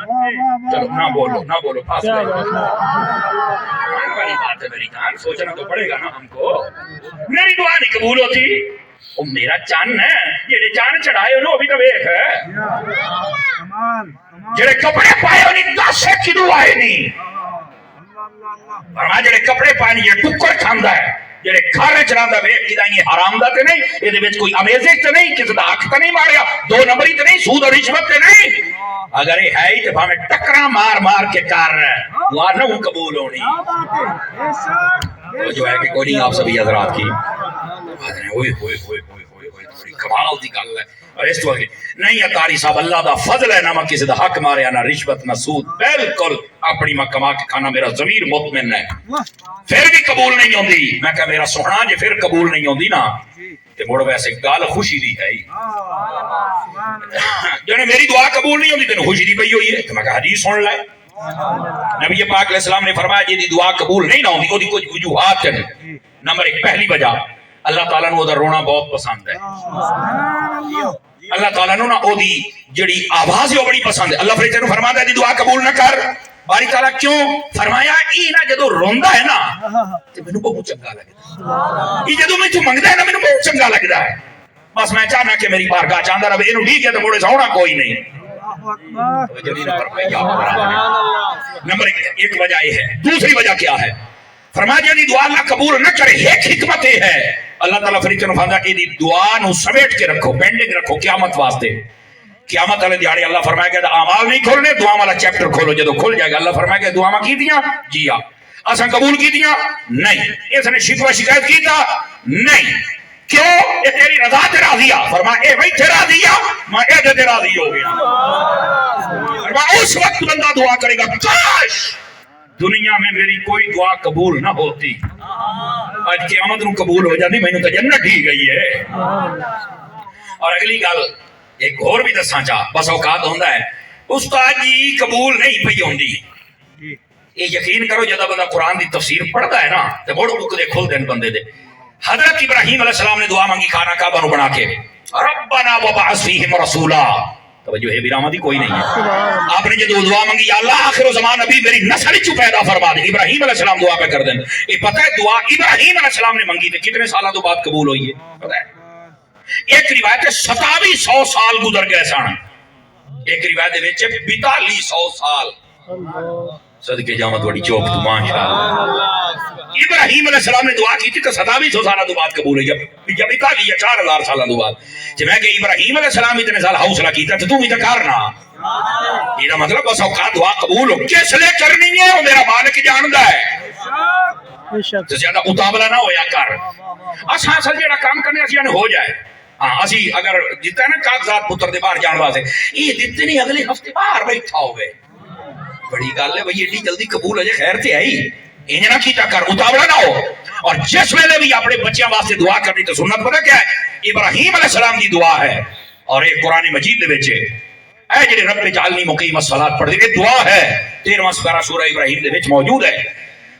چلو نہ بولو پاس والی بات ہے میری جان، سوچنا تو پڑے گا نا ہم کو. میری دعا نہیں قبول ہوتی. وہ میرا چان ہے جڑے چان چڑھائے انہوں ابھی تو ویکھ ہے جڑے کپڑے پائے انہیں 10 کی دعا ہے نہیں. فرمایا جڑے کپڑے پائے نہیں یہ ٹکر کھاندا ہے، جڑے گھر چڑھاندا ویکھ کیدا یہ حرام دا تے نہیں، یہ دے وچ کوئی امیزش تے نہیں، کسی دا حق تے نہیں ماریا، 2 نمبری تے نہیں، سود اور رشوت تے نہیں. اگر یہ ہے ہی تو ہمیں ٹکرا مار کے کر رہا ہے دعا نہ قبول ہونی. جو ہے کہ کوئی نہیں آپ سبھی حضرات کی کمال دی گل ہے. اور اس وقت نہیں اتاری صاحب اللہ دا فضل ہے، نہ میں کسی دا حق ماریا، نہ رشوت نہ سود، بالکل اپنی میں کما کے کھانا، میرا ضمیر مطمئن ہے. پھر بھی قبول نہیں ہوندی. میں کہا میرا سونا جے پھر قبول نہیں ہوندی نا تے مڑ ویسے گل خوشی دی ہے جنے میری دعا قبول نہیں ہوندی تینوں خوشی دی پئی ہوئی ہے. تو میں کہا حدیث سن لے. نبی پاک علیہ السلام نے فرمایا جی دی دعا قبول نہیں نہ ہوندی اودی کچھ وجوہات ہیں. نمبر 1 پہلی وجہ اللہ تعالیٰ نو دا رونا بہت پسند ہے. اللہ تعالیٰ نو نا او دی جڑی آواز ہے بڑی پسند ہے. اللہ فرشتے نو فرماتا ہے دی دعا قبول نہ کر. باری تعالیٰ کیوں؟ فرمایا ای نا جدو روندا ہے نا تے مینوں بہت چنگا لگدا ہے. ای جدو میں تو منگدا ہے نا مینوں بہت چنگا لگدا ہے. بس میں چاہنا کہ میری بارگاہ چاہندا رہے اینو ٹھیک ہے تے موڑے سونا کوئی نہیں. نمبر 1 وجہ یہ ہے. دوسری وجہ کیا ہے؟ فرمایا جی دعا اللہ قبول نہ کرے ایک حکمت یہ ہے اللہ تعالیٰ فرشتے نو فرمایا کہ دعا نو سمیٹ کے رکھو، پینڈنگ رکھو قیامت واسطے. قیامت والے دیہاڑے اللہ فرمایا کہ اعمال نہیں کھولنے، دعا والا چیپٹر کھولو. جدو کھل جائے گا اللہ فرمایا کہ دعا کی دیاں جی ہاں اساں قبول کی دیاں نہیں، اس نے شکوہ شکایت کیتا نہیں. کیوں؟ یہ تیری رضا تے راضی آ. فرمایا اے بھائی تے راضی آ میں اے تے راضی ہو گیا. فرمایا اس وقت بندہ دعا کرے گا کاش دنیا میں میری کوئی دعا قبول نہ ہوتی، آج قیامت نو قبول ہو جاتی، میں نے تو جنت ہی گئی ہے. اور اگلی گل ایک اور بھی دساں چاہ بس اوقات ہوندا ہے استاد جی قبول نہیں پئی ہوندی. یہ یقین کرو جدا بندہ قرآن دی تفسیر پڑھتا ہے نا تے بڑو بک دے کھل دین بندے دے. حضرت ابراہیم علیہ السلام نے دعا مانگی خانہ کعبہ نو بنا کے ربنا وبعث فیہم رسولا. توجہ ہے بیرامہ دی کوئی نہیں ہے. آپ نے جو دعا مانگی یا اللہ آخر زمان ابھی میری نسل چو پیدا فرما دے. ابراہیم علیہ السلام دعا پہ کر دیں. یہ پتہ ہے دعا ابراہیم علیہ السلام نے مانگی تھی کتنے سالہ تو بعد قبول ہوئی ہے پتہ ہے؟ ایک روایت ہے 2700 سال گزر گئے سن. ایک روایت ہے 4200 سال. صدقے جامت بڑی چوک تو ماشاءاللہ. ابراہیم علیہ السلام نے دعا کی تھی تو 2700 سالہ تو بعد قبول ہوئی. جب 4000 سالہ تو بعد جب میں کہ ابراہیم علیہ السلام اتنے سال حوصلہ کیتا تو بھی تو کرنا. یہ مطلب بس اوقات دعا قبول ہو کس لئے کرنی ہے وہ میرا مالک جاندا ہے. تو زیادہ اتابلہ نہ ہویا کر. اساں اصل جیڑا کام کرنے اسی ہو جائے. ہاں اسی اگر جتا ہے نا کاغذات پتر دے باہر جان واسطے یہ دیتے نہیں اگلے ہفتے باہر بیٹھا ہوئے بڑی گل ہے بھئی ایڈی جلدی قبول ہو جائے خیر تے آئی انہیں نہ کیتا کر اتابلہ نہ ہو. اور جس ویلے بھی اپنے بچیاں واسطے دعا کرنی تو سنت پتہ کیا ہے؟ ابراہیم علیہ السلام دی دعا ہے اور ایک قرآن مجید دے وچ اے جڑے رب جعلنی مقیم الصلاۃ پڑھ دی یہ دعا ہے 13واں سپارہ سورہ ابراہیم دے وچ موجود ہے.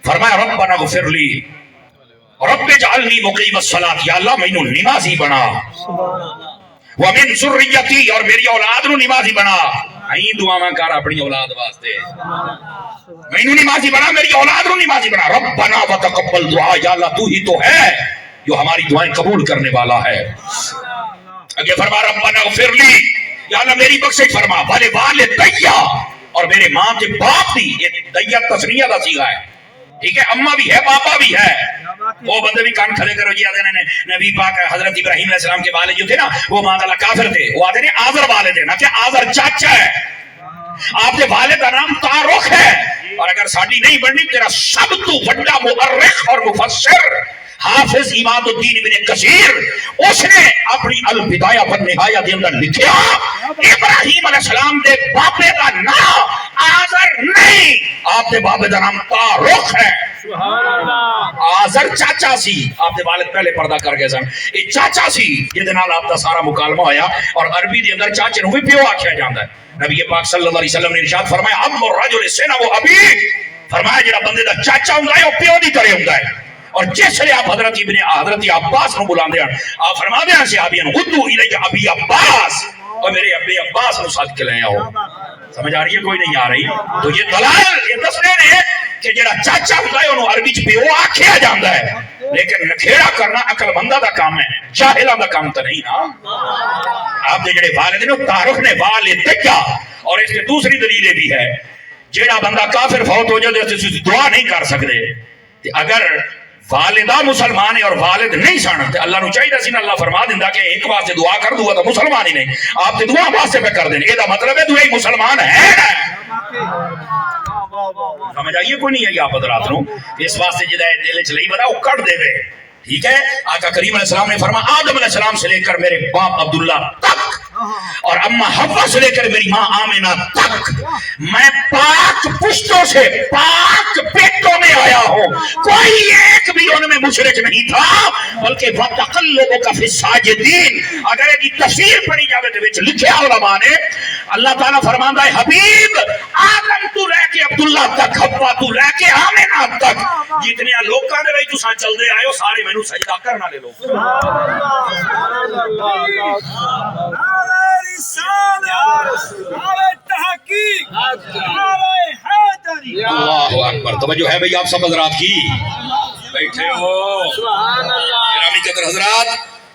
فرمایا ربنا اغفر لی رب جعلنی مقیم الصلاۃ یا اللہ مینوں نمازی بنا ومن ذریتی اور میری اولاد نو نمازی بنا. این دعاواں کر اپنی اولاد واسطے مینوں نمازی بنا میری اولاد نو نمازی بنا. ربنا وتقبل دعا یا اللہ تو ہی تو ہے جو ہماری دعائیں قبول کرنے والا ہے. اگے فرما ربنا اغفر لی یا اللہ میری بخشش فرما والے والدیا اور میرے ماں کے باپ دی. یہ دیا تسنیہ دا صیغہ ہے ٹھیک ہے. اماں بھی ہے پاپا بھی ہے. وہ بندے بھی کان کھلے کرو جی آدھے نے نبی پاک حضرت ابراہیم علیہ السلام کے والد جو تھے نا وہ ماذا کافر تھے. وہ آدھے نے آذر والد ہے نا کہ آذر چاچا ہے. آپ کے والد کا نام تارخ ہے. اور اگر ساڑی نہیں بڑھنی تیرا سب تو بڑا مؤرخ اور مفسر حافظ اماد الدین ابن کثیر اس نے اپنی البدایہ والنہایہ دے اندر لکھیا ابراہیم علیہ السلام دے باپے کا نام آذر نہیں آپ دے باپے کا نام تارخ ہے. آذر چاچا سی آپ دے والد پہلے پردہ کر گئے سن یہ چاچا سی یہ نال آپ دا سارا مکالمہ ہویا. اور عربی دے اندر چاچے نو بھی پیو آکھیا جاندا ہے. نبی پاک صلی اللہ علیہ وسلم نے ارشاد فرمایا ام الرجل سنہ و ابی فرمایا جڑا بندے دا چاچا ہوندا ہے وہ پیو دی طرح ہوندا ہے. اور جس لئے آپ حضرت عباس نو بلاندے ہیں آپ فرما دیں صحابیان غدو الیہ ابی عباس اور میرے ابی عباس نو ساتھ کے لے آؤ. سمجھ آ رہی ہے کوئی نہیں آ رہی؟ تو یہ دلائل یہ دس رہے ہیں کہ جڑا چاچا ہوتا ہے انہوں عربی چ پیو آکھیا جاندا ہے، لیکن نکھیڑا کرنا عقل مندہ دا کام ہے، جاہلاں دا کام تو نہیں نا۔ آپ کے جڑے والد نے تعارف نے والدہ، اور اس کی دوسری دلیل بھی ہے جیڑا بندہ کافر فوت ہو جائے تو دعا نہیں کر سکتے، اگر والدہ مسلمان ہے اور والد نہیں سن تو اللہ نو چاہیے سی نا اللہ فرما دیندا کہ ایک واسطے دعا کر دوں تو مسلمان ہی نہیں، آپ تے دعا واسطے پہ کر دیں، یہ مطلب ہے تو ایک مسلمان ہے نا۔ سمجھ آئیے کوئی نہیں ہے آپ حضرات نو؟ اس واسطے جدا دل چ لئی بڑا او کٹ دے وے، ٹھیک ہے؟ آقا کریم علیہ السلام نے فرمایا آدم علیہ السلام سے لے کر میرے باپ عبداللہ تک اور اما حوا سے لے کر میری ماں آمینہ تک میں پاک پشتوں سے پاک پیٹوں میں آیا ہوں، کوئی ایک بھی ان میں مشرک نہیں تھا، بلکہ وَتَقَلُّبُكَ فِي السَّاجِدِينَ اگر ایک تفسیر پڑھی جاوے تو وچ لکھیا علماء نے، اللہ تعالیٰ فرماندا ہے حبیب آدم تو لے کے عبداللہ تک، حوا تو لے کے آمینہ تک، جتنے لوکاں دے وچ تساں چلدے آئے ہو سارے مینوں سجدہ کرن والے لوگ۔ اللہ اکبر، توجہ ہے بھئی آپ سب حضرات کی؟ بیٹھے ہو گرامی قدر حضرات،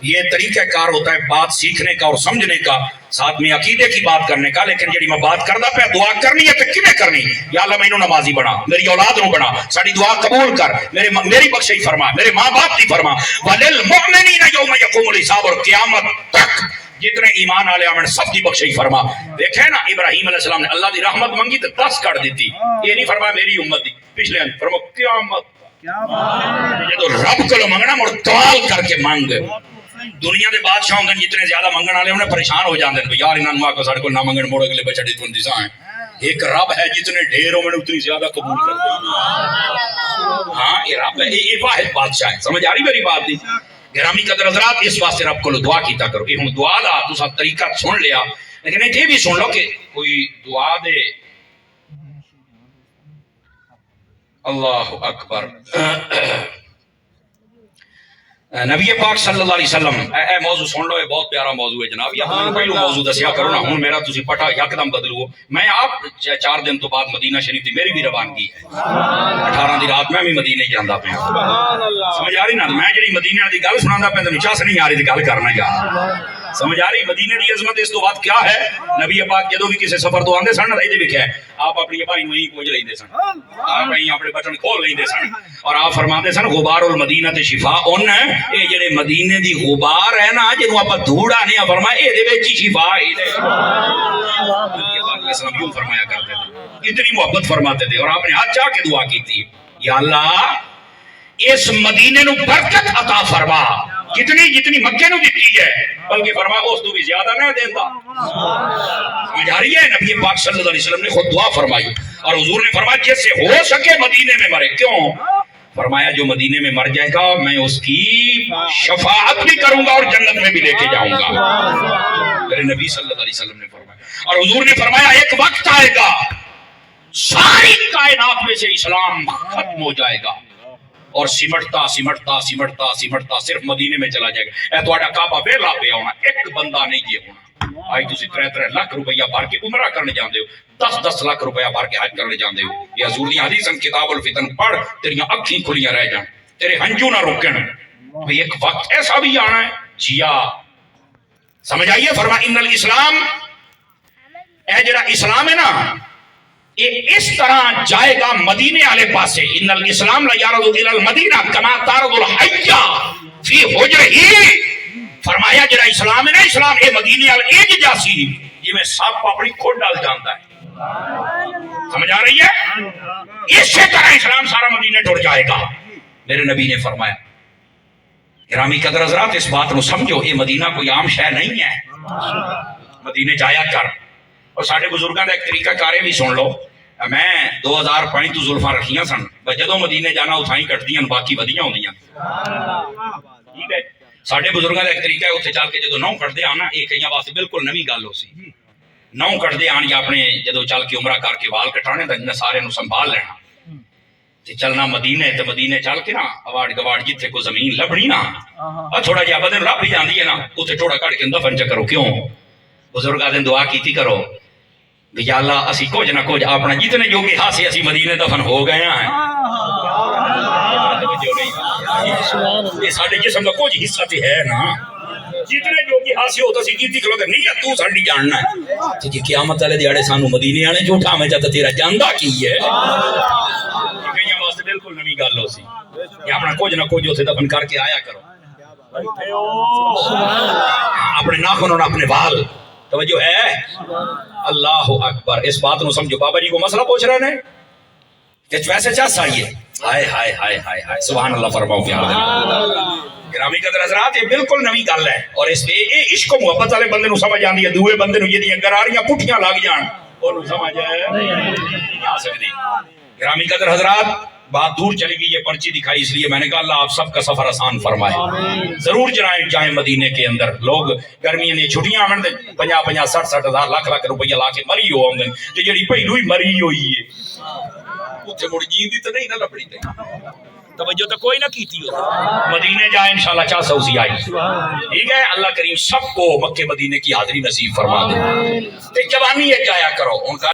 یہ طریقہ کار ہوتا ہے بات سیکھنے کا اور سمجھنے کا، ساتھ میں عقیدے کی بات کرنے کا، لیکن جڑی میں بات کردا پیا دعا کرنی ہے تو کیویں کرنی؟ یا اللہ مینوں نمازی بنا، میری اولاد نو بنا، ساری دعا قبول کر، میری بخشش فرما، میرے ماں باپ کی فرما، وَلِلْمُؤْمِنِينَ يَوْمَ يَقُومُ الْحِسَابُ، اور قیامت تک جتنے ایمان والے آمن سب کی بخشش فرما۔ دیکھیں نا ابراہیم علیہ السلام نے اللہ دی رحمت منگی تو 10 کر دیتی، یہ نہیں فرمایا میری امت دی، پچھلے فرمو قیامت، یہ تو رب کو منگنا مڑ توال کر کے مانگ۔ دنیا دے بادشاہ ہوندے جتنے زیادہ منگن والے انہیں پریشان ہو جاندے ہیں، یار انہاں نوں آکھو ساڈے کول نہ منگن موڑ اگلے بچڑے تو دیساں ہیں۔ ایک رب ہے جتنے ڈھیر ہونے اتنی زیادہ قبول کرتے ہیں۔ ہاں یہ رب ہے، یہ واحد بادشاہ ہے۔ سمجھ آ رہی میری بات دی؟ گرامی قدر حضرات اس واسطے رب کو دعا کیتا کرو، یہ ہوں دعا دا تو سب طریقہ سن لیا، لیکن یہ بھی سن لو کہ کوئی دعا دے اللہ اکبر نبی پاک صلی اللہ علیہ وسلم اے موضوع سن لو، یہ بہت پیارا موضوع ہے جناب، یا ہم پہلو موضوع دسیا کرو نا، ہوں میرا تسی پٹا یکدم بدلو۔ میں آپ 4 دن تو بعد مدینہ شریف دی میری بھی روانگی ہے، 18 دی رات میں بھی مدینے جاندا پیا، سمجھ آ رہی نا؟ میں جڑی مدینہ دی گل سناندا پیا تے چس نہیں آ رہی تے گل کرنا یار، سمجھ آ رہی؟ مدینے دی عظمت اس تو بعد کیا ہے؟ نبی پاک جدوں بھی کسی سفر تو آندے سن نا یہ لکھیا ہے آپ اپنی بھائی نوں ہی کھول لیندے سن، آپ کہیں اپنے بٹن کھول لیندے سن، اور آپ فرماندے سن غبار المدینہ تے شفاء ان، اے جڑے مدینے دی غبار ہے نا جنوں آپا دھوڑا نہیں فرمایا اے دے وچ ہی شفاء ہے۔ نبی پاک علیہ السلام یوں فرمایا کرتے تھے، اتنی محبت فرماتے تھے، اور آپ نے ہاتھ چاہ کے دعا کی تھی یا اللہ اس مدینے نو برکت عطا فرما، جتنی مکے نو دیتی ہے، بلکہ فرما اس تو بھی زیادہ نہ دیندا۔ سمجھ آ رہی ہے؟ نبی پاک صلی اللہ علیہ وسلم نے خود دعا فرمائی، اور حضور نے فرمایا جس سے ہو سکے مدینے میں مرے، کیوں؟ فرمایا جو مدینے میں مر جائے گا میں اس کی شفاعت بھی کروں گا اور جنت میں بھی لے کے جاؤں گا، میرے نبی صلی اللہ علیہ وسلم نے فرمایا۔ اور حضور نے فرمایا ایک وقت آئے گا ساری کائنات میں سے اسلام ختم ہو جائے گا اور سمٹتا سمٹتا سمٹتا سمٹتا صرف مدینے میں چلا جائے گا، اے تہاڈا کعبہ ویلا پیا ہونا، ایک بندہ نہیں جی ہونا۔ آج تسی 3 لاکھ روپیہ بھر کے عمرہ کرنے جاندے ہو، 10 لاکھ روپیہ بھر کے حج کرنے جاندے ہو، یہ حضور دی حدیث کتاب الفتن پڑھ تیریاں اکھیں کھلیاں رہ جان، تیرے ہنجو نہ رکن، بھئی ایک وقت ایسا بھی آنا ہے جیا۔ سمجھ آئیے؟ فرما ان الاسلام، اے جڑا اسلام ہے نا یہ اس طرح جائے گا مدینے والے پاسے، ان الاسلام لیارض الی المدینہ کما تارض الحیہ فی حجرہ، فرمایا جڑا اسلام ہے نا اسلام یہ مدینے والے ایج جاسی جی میں سب اپنی کھوٹ ڈال جانتا ہے، سمجھ آ رہی ہے؟ اسی طرح اسلام سارا مدینے ٹوٹ جائے گا، میرے نبی نے فرمایا۔ گرامی قدر حضرات اس بات کو سمجھو، یہ مدینہ کوئی عام شہر نہیں ہے، مدینے جایا کر۔ اور سارے بزرگاں دا ایک طریقہ کارے بھی سن لو، میں 2005 تو زلفاں رکھیاں سن، جدوں مدینے جانا اتھاں ہی کٹدیاں باقی ودیاں ہوندیاں، ٹھیک ہے؟ سارے بزرگاں دا ایک طریقہ ہے اتھے چل کے جدوں نو کٹدے آنا، یہ کئیاں واسطے بالکل نویں گل ہو سی، نو کٹدے آن یا اپنے جدوں چل کے عمرہ کر کے وال کٹانے تے سارے نو سنبھال لینا تے چلنا مدینے، تے مدینے چل کے نا اواڑ گواڑ جتھے کو زمین لبنی نا تھوڑا جہا بدن رب ہی جاندی ہے نا اتھے ٹوڑا کٹ کے دفن چ کرو، کیوں؟ بزرگاں نے دعا کیتی کرو یا اللہ اسی کچھ نہ کچھ اپنا جتنے جو بھی ہاسے اسی مدینے دفن ہو گئے ہیں، یہ سارے جسم کا کچھ حصہ تو ہے نا، جتنے جو بھی ہاسے ہوتا سی کیتی کلو تے نیت تو ساڈی جاننا ہے تے جی قیامت والے دیہاڑے سانو مدینے آنے جھوٹا میں جاتا تیرا جاندا کی ہے، کئیاں واسطے بالکل نویں گل ہو سی کہ اپنا کچھ نہ کچھ اتنے دفن کر کے آیا کرو، اپنے ناخن اور اپنے بال، توجہ ہے؟ اللہ اکبر. اس بات نو سمجھو. بابا جی کو مسئلہ پوچھ رہے ہیں کہ ویسے چاس آئیے، ہائے ہائے ہائے ہائے ہائے سبحان اللہ فرماؤ پیار گرامی قدر حضرات، یہ بالکل نوی گل ہے اور اس پہ عشق و محبت والے بندے نو سمجھ آندی ہے، دوے بندے نو جدیاں گراریاں پٹھیاں لگ جان اونوں سمجھ نہیں آ سکتی. گرامی قدر حضرات، بات دور چلی گئی، یہ پرچی دکھائی اس لیے میں نے کہا اللہ آپ سب کا سفر آسان فرمائے. ضرور جائیں مدینے کے اندر. لوگ گرمیاں نے چھٹیاں آمن دے 50 60 ہزار لاکھ روپیہ لا کے مری ہو آمدن تے جڑی پہلو ہی مری ہوئی ہے اتنے مڑ جیندی تو نہیں نہ لبڑی تے توجہ تو کوئی نہ کیتی ہو. مدینے جائے انشاءاللہ 400 سی آئی. ٹھیک ہے، اللہ کریم سب کو مکے مدینے کی حاضری نصیب فرما دے. تے جوانی جایا کرو.